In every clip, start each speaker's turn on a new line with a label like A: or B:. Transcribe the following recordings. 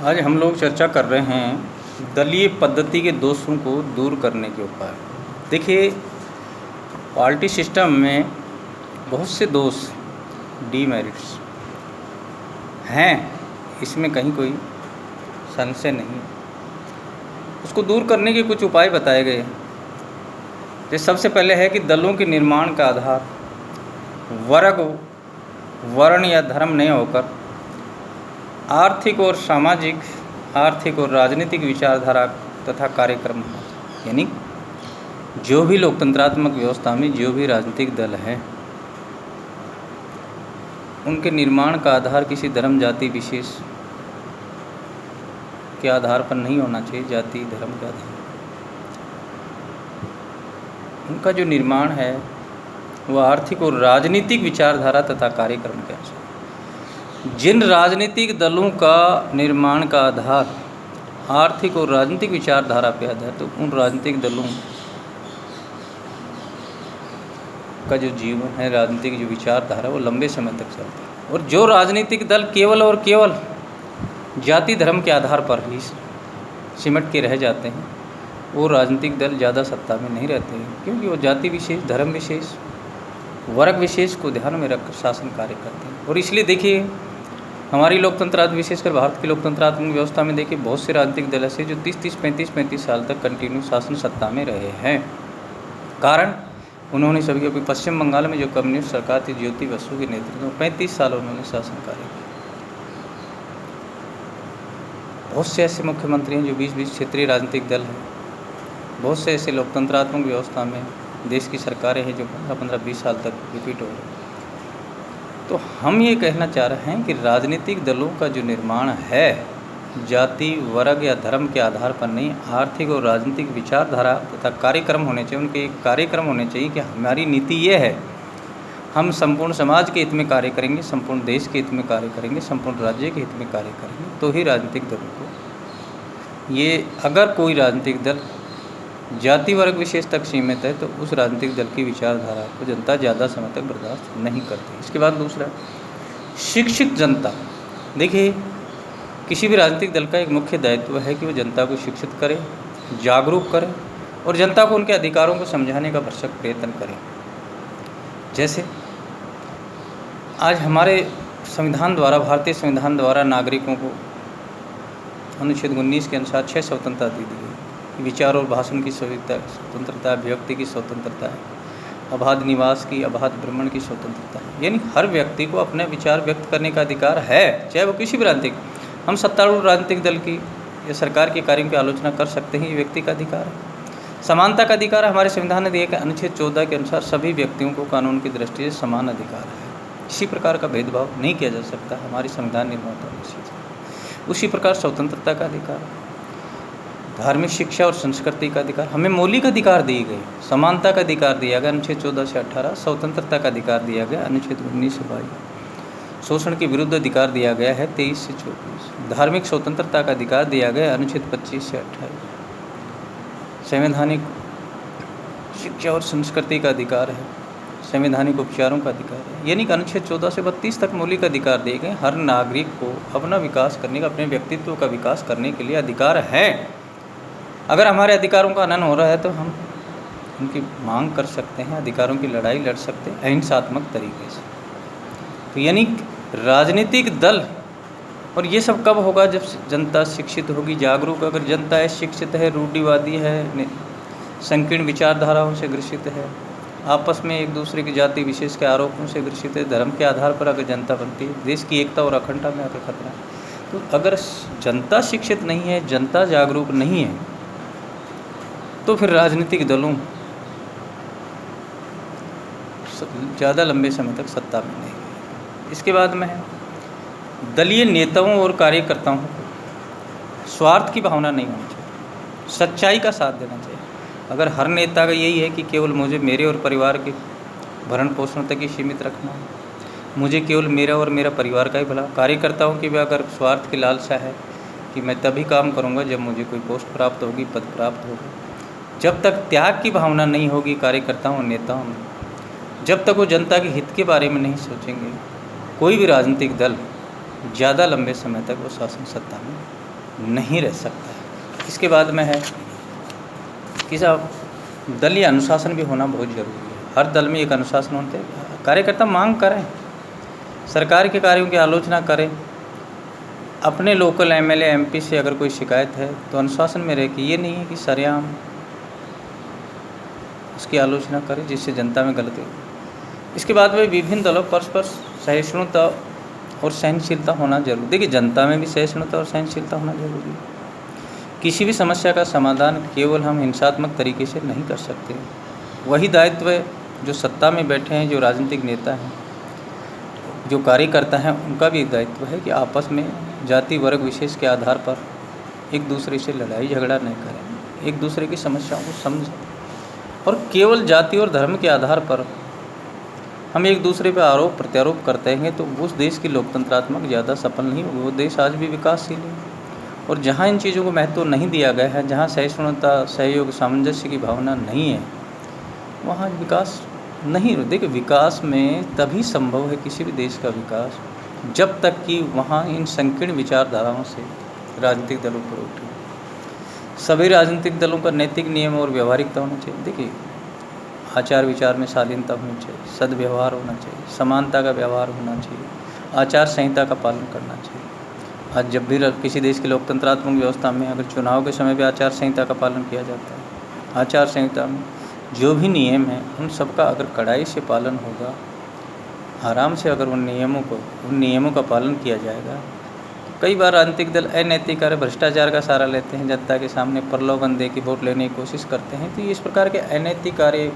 A: आज हम लोग चर्चा कर रहे हैं दलीय पद्धति के दोषों को दूर करने के उपाय। देखिए, पार्टी सिस्टम में बहुत से दोष, डीमेरिट्स हैं, इसमें कहीं कोई संशय नहीं। उसको दूर करने के कुछ उपाय बताए गए हैं। जैसे सबसे पहले है कि दलों के निर्माण का आधार वर्ग, वर्ण या धर्म नहीं होकर आर्थिक और सामाजिक, आर्थिक और राजनीतिक विचारधारा तथा कार्यक्रम, यानी जो भी लोकतंत्रात्मक व्यवस्था में जो भी राजनीतिक दल हैं उनके निर्माण का आधार किसी धर्म जाति विशेष के आधार पर नहीं होना चाहिए। जाति धर्म के आधार उनका जो निर्माण है वह आर्थिक और राजनीतिक विचारधारा तथा कार्यक्रम के अनुसार। जिन राजनीतिक दलों का निर्माण का आधार आर्थिक और राजनीतिक विचारधारा पे आधार, तो उन राजनीतिक दलों का जो जीवन है, राजनीतिक जो विचारधारा, वो लंबे समय तक चलता है। और जो राजनीतिक दल केवल और केवल जाति धर्म के आधार पर ही सिमट के रह जाते हैं, वो राजनीतिक दल ज़्यादा सत्ता में नहीं रहते हैं, क्योंकि वो जाति विशेष, धर्म विशेष, वर्ग विशेष को ध्यान में रखकर शासन कार्य करते हैं। और इसलिए देखिए, हमारी लोकतंत्र, विशेषकर भारत की लोकतंत्रात्मक व्यवस्था में देखिए बहुत से राजनीतिक दल ऐसे जो 30-30, 35-35 साल तक कंटिन्यू शासन सत्ता में रहे हैं। कारण उन्होंने सभी, अभी पश्चिम बंगाल में जो कम्युनिस्ट सरकार थी ज्योति बसु के नेतृत्व में 35 साल उन्होंने शासन कार्य किया। बहुत से ऐसे मुख्यमंत्री हैं जो 20-20 क्षेत्रीय राजनीतिक दल हैं। बहुत से ऐसे लोकतंत्रात्मक व्यवस्था में देश की सरकारें हैं जो 15-20 साल तक रिपीट हो रही। तो हम ये कहना चाह रहे हैं कि राजनीतिक दलों का जो निर्माण है जाति, वर्ग या धर्म के आधार पर नहीं, आर्थिक और राजनीतिक विचारधारा तथा कार्यक्रम होने चाहिए। उनके एक कार्यक्रम होने चाहिए कि हमारी नीति ये है, हम संपूर्ण समाज के हित में कार्य करेंगे, संपूर्ण देश के हित में कार्य करेंगे, संपूर्ण राज्य के हित में कार्य करेंगे। तो ही राजनीतिक दलों को ये, अगर कोई राजनीतिक दल जाति वर्ग विशेष तक सीमित है तो उस राजनीतिक दल की विचारधारा को जनता ज़्यादा समय तक बर्दाश्त नहीं करती। इसके बाद दूसरा, शिक्षित जनता। देखिए, किसी भी राजनीतिक दल का एक मुख्य दायित्व है कि वो जनता को शिक्षित करे, जागरूक करे और जनता को उनके अधिकारों को समझाने का भरसक प्रयत्न करे। जैसे आज हमारे संविधान द्वारा, भारतीय संविधान द्वारा नागरिकों को अनुच्छेद 19 के अनुसार 6 स्वतंत्रता दी गई। विचार और भाषण की स्वतंत्रता, अभिव्यक्ति की स्वतंत्रता है, अबाध निवास की, अबाध भ्रमण की स्वतंत्रता है। यानी हर व्यक्ति को अपने विचार व्यक्त करने का अधिकार है, चाहे वो किसी भी राजनीतिक, हम सत्तारूढ़ राजनीतिक दल की या सरकार के कार्यों की आलोचना कर सकते हैं, ये व्यक्ति का अधिकार है। समानता का अधिकार हमारे संविधान ने दिया कि अनुच्छेद 14 के अनुसार सभी व्यक्तियों को कानून की दृष्टि से समान अधिकार है। किसी प्रकार का भेदभाव नहीं किया जा सकता, हमारी संविधान निर्माता। उसी प्रकार स्वतंत्रता का अधिकार, धार्मिक शिक्षा और संस्कृति का अधिकार, हमें मौलिक अधिकार दिए गए। समानता का अधिकार दिया गया अनुच्छेद 14 से 18, स्वतंत्रता का अधिकार दिया गया अनुच्छेद 19 से 22, शोषण के विरुद्ध अधिकार दिया गया है 23 से 24, धार्मिक स्वतंत्रता का अधिकार दिया गया अनुच्छेद 25 से 28, संवैधानिक शिक्षा और संस्कृति का अधिकार है, संवैधानिक उपचारों का अधिकार है। यानी कि अनुच्छेद 14 से 32 तक मौलिक अधिकार दिए गए। हर नागरिक को अपना विकास करने का, अपने व्यक्तित्व का विकास करने के लिए अधिकार है। अगर हमारे अधिकारों का हनन हो रहा है तो हम उनकी मांग कर सकते हैं, अधिकारों की लड़ाई लड़ सकते हैं अहिंसात्मक तरीके से। तो यानी राजनीतिक दल, और ये सब कब होगा? जब जनता शिक्षित होगी, जागरूक। अगर जनता है शिक्षित है, रूढ़िवादी है, संकीर्ण विचारधाराओं से ग्रसित है, आपस में एक दूसरे की जाति विशेष के आरोपों से ग्रसित है, धर्म के आधार पर अगर जनता बनती है, देश की एकता और अखंडता में आकर खतरा है। तो अगर जनता शिक्षित नहीं है, जनता जागरूक नहीं है, तो फिर राजनीतिक दलों ज़्यादा लंबे समय तक सत्ता में नहीं है। इसके बाद में है, दलीय नेताओं और कार्यकर्ताओं को स्वार्थ की भावना नहीं होनी चाहिए, सच्चाई का साथ देना चाहिए। अगर हर नेता का यही है कि केवल मुझे मेरे और परिवार के भरण पोषण तक ही सीमित रखना है, मुझे केवल मेरा और मेरा परिवार का ही भला, कार्यकर्ताओं की भी अगर स्वार्थ की लालसा है कि मैं तभी काम करूँगा जब मुझे कोई पोस्ट प्राप्त होगी, पद प्राप्त होगा, जब तक त्याग की भावना नहीं होगी कार्यकर्ताओं और नेताओं में, जब तक वो जनता के हित के बारे में नहीं सोचेंगे, कोई भी राजनीतिक दल ज़्यादा लंबे समय तक वो शासन सत्ता में नहीं रह सकता है। इसके बाद में है कि साहब दलीय अनुशासन भी होना बहुत ज़रूरी है। हर दल में एक अनुशासन होते हैं। कार्यकर्ता मांग करें, सरकार के कार्यों की आलोचना करें, अपने लोकल एमएलए एमपी से अगर कोई शिकायत है तो अनुशासन में रहे कि ये नहीं है कि सरेआम उसकी आलोचना करें जिससे जनता में गलती हो। इसके बाद में विभिन्न दलों परस्पर सहिष्णुता और सहनशीलता होना जरूरी। देखिए, जनता में भी सहिष्णुता और सहनशीलता होना जरूरी है। किसी भी समस्या का समाधान केवल हम हिंसात्मक तरीके से नहीं कर सकते। वही दायित्व है जो सत्ता में बैठे हैं, जो राजनीतिक नेता हैं, जो कार्यकर्ता हैं, उनका भी एक दायित्व है कि आपस में जाति वर्ग विशेष के आधार पर एक दूसरे से लड़ाई झगड़ा नहीं करें, एक दूसरे की समस्याओं को समझें। और केवल जाति और धर्म के आधार पर हम एक दूसरे पर आरोप प्रत्यारोप करते हैं तो उस देश की लोकतंत्रात्मक ज़्यादा सफल नहीं होगी। वो देश आज भी विकासशील है। और जहाँ इन चीज़ों को महत्व नहीं दिया गया है, जहाँ सहिष्णुता, सहयोग, सामंजस्य की भावना नहीं है, वहाँ विकास नहीं। देखिए, विकास में तभी संभव है किसी भी देश का विकास जब तक कि वहाँ इन संकीर्ण विचारधाराओं से राजनीतिक दलों पर उठे। सभी राजनीतिक दलों का नैतिक नियम और व्यवहारिकता होना चाहिए। देखिए, आचार विचार में शालीनता होनी चाहिए, सद्व्यवहार होना चाहिए, समानता का व्यवहार होना चाहिए, आचार संहिता का पालन करना चाहिए। आज जब भी किसी देश की लोकतंत्रात्मक व्यवस्था में अगर चुनाव के समय भी आचार संहिता का पालन किया जाता है, आचार संहिता में जो भी नियम हैं उन सबका अगर कड़ाई से पालन होगा, आराम से अगर उन नियमों का पालन किया जाएगा। कई बार राजनीतिक दल अनैतिक कार्य, भ्रष्टाचार का सहारा लेते हैं, जनता के सामने प्रलोभन दे के वोट लेने की कोशिश करते हैं। तो इस प्रकार के अनैतिक कार्य,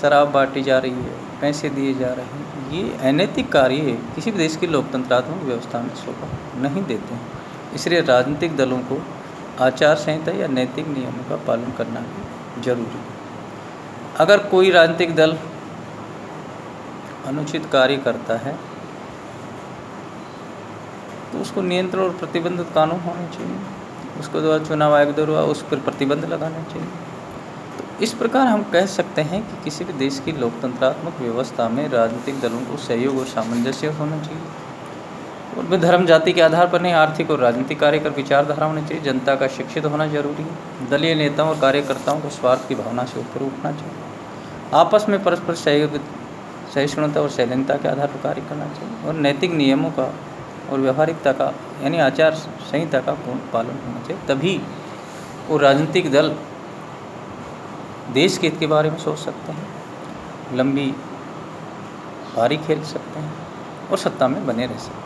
A: शराब बांटी जा रही है, पैसे दिए जा रहे हैं, ये अनैतिक कार्य किसी भी देश की लोकतंत्रात्मक व्यवस्था में शोभा नहीं देते हैं। इसलिए राजनीतिक दलों को आचार संहिता या नैतिक नियमों का पालन करना भी जरूरी है। अगर कोई राजनीतिक दल अनुचित कार्य करता है तो उसको नियंत्रण और प्रतिबंधित कानून होने चाहिए, उसको द्वारा चुनाव आयोग द्वारा उस पर प्रतिबंध लगाना चाहिए। तो इस प्रकार हम कह सकते हैं कि किसी भी देश की लोकतंत्रात्मक व्यवस्था में राजनीतिक दलों को सहयोग और सामंजस्य होना चाहिए। उनमें धर्म जाति के आधार पर नहीं, आर्थिक और राजनीतिक कार्य कर विचारधारा होनी चाहिए। जनता का शिक्षित होना जरूरी है। दलीय नेताओं और कार्यकर्ताओं को स्वार्थ की भावना से ऊपर उठना चाहिए। आपस में परस्पर सहयोग, सहिष्णुता और शालीनता के आधार पर कार्य करना चाहिए। और नैतिक नियमों का और व्यवहारिकता का यानी आचार संहिता का पूर्ण पालन होना चाहिए। तभी वो राजनीतिक दल देश के हित के बारे में सोच सकते हैं, लंबी पारी खेल सकते हैं और सत्ता में बने रह सकते हैं।